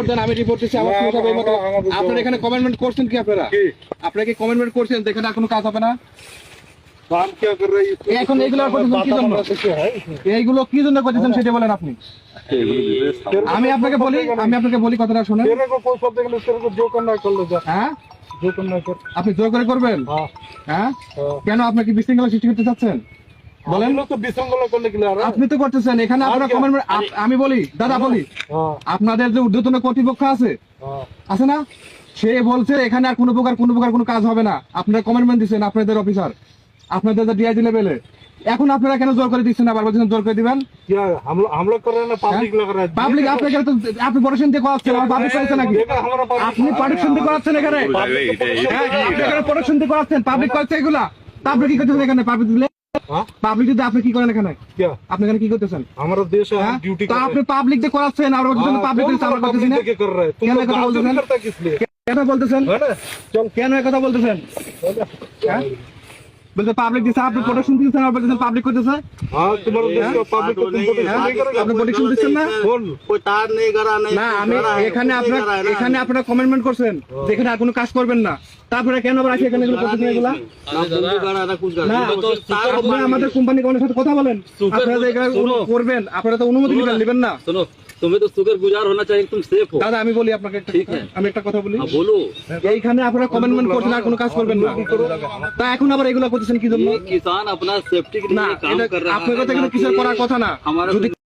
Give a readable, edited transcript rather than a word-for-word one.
দেন, আমি রিপোর্ট দিচ্ছি। আমার সমস্যা হবে মতো আপনারা এখানে কমেন্টমেন্ট করছেন কি? আপনারা কি কমেন্টমেন্ট করছেন যেখানে আর কোনো কাজ হবে না? काम क्या कर रही है এখন এইগুলো করতেছেন কি জন্য? এইগুলো কি জন্য করতেছেন সেটা বলেন আপনি। আমি আপনাকে বলি কথাটা শুনেন। तेरे को कोई शब्द नहीं, तेरे को जो करना है कर ले जा। হ্যাঁ, जो करना है कर। আপনি জোর করে করবেন? हाँ হ্যাঁ, हाँ। কেন? আপনি কি বিশৃঙ্খলা সৃষ্টি করতে চাচ্ছেন? বলেন। हम लोग तो विसंगला करने के लिए आ रहे हैं। আপনি তো করতেছেন। এখানে আপনারা क्या? কমেন্ট, আমি বলি দাদা বলি, हाँ আপনাদের যে ঊর্ধ্বতন কর্তৃপক্ষ আছে हाँ আছে না, সে বলছে এখানে আর কোনো প্রকার কোনো কাজ হবে না। আপনারা কমেন্টমেন্ট দিচ্ছেন, আপনাদের অফিসার, আপনাদের ডিআইজি লেভেলে। এখন আপনারা কেন জোর করে দিচ্ছেন? আবার বলছেন জোর করে দিবেন। क्या हम लोग कर रहे हैं ना, पब्लिक लग रहा है। পাবলিক আপনাকে তো আপনি প্রোটেকশন দিয়ে করাচ্ছেন, আর পাবলিক করেছে নাকি? देखा हमारा আপনি প্রোটেকশন দিয়ে করাচ্ছেন এখানে। হ্যাঁ, আপনি এখানে প্রোটেকশন দিয়ে করাচ্ছেন, পাবলিক করছে এগুলা। তা আপনি কি করতেছেন এখানে? পাবলিক দিলে हाँ পাবলিক দিতে আপনি কি করেন এখানে? क्या আপনি এখানে কি করতেছেন? हमारा देश है, হ্যাঁ? हम ड्यूटी তা कर আপনি रहे পাবলিক দিয়ে করাচ্ছেন, আর ওর জন্য हैं। পাবলিক দিতে আমরা করতেছি না। कर रहे हैं, तुम क्या लोग मैं कथा गाल बोलते नहीं हैं? करता किस लिए? কেন বলতেছেন? है ना? चल কেন এই কথা বলতেছেন? হ্যাঁ, বলতে পাবলিক দিতে আপনি প্রোটেকশন দিচ্ছেন, আর বলতেছেন পাবলিক করতেছে। हाँ, तुम्हारा देश का पब्लिक को तुम प्रोटेक्शन नहीं करेगा। আপনি প্রোটেকশন দিচ্ছেন না? कौन? कोई तार नहीं करा नहीं না, আমি এখানে আপনারা কমেন্টমেন্ট করছেন যেখানে আর কোনো কাজ করবেন না। তারপরে কেন আবার আসি এখানে এগুলো করতেছেন এগুলা? ना बंदी करा ना कुछ करा না, तो तार আপনি আমাদের কোম্পানি কোনের সাথে কথা বলেন। আপনারা যে এগুলো করবেন, আপনারা তো অনুমতি নেবেন না। सुनो, तुम्हें तो शुक्र गुजार होना चाहिए, तुम सेफ हो। দাদা আমি বলি আপনাকে ঠিক আছে। আমি একটা কথা বলি। हाँ, बोलो। এইখানে আপনারা কমেন্টমেন্ট করছেন আর কোনো কাজ করবেন না, তা এখন আবার এগুলো করতেছেন কি জন্য? ये किसान अपना सेफ्टी के না, लिए काम कर रहा है। আপনাদের তো এখানে কিছু করার কথা না। हमारा যদি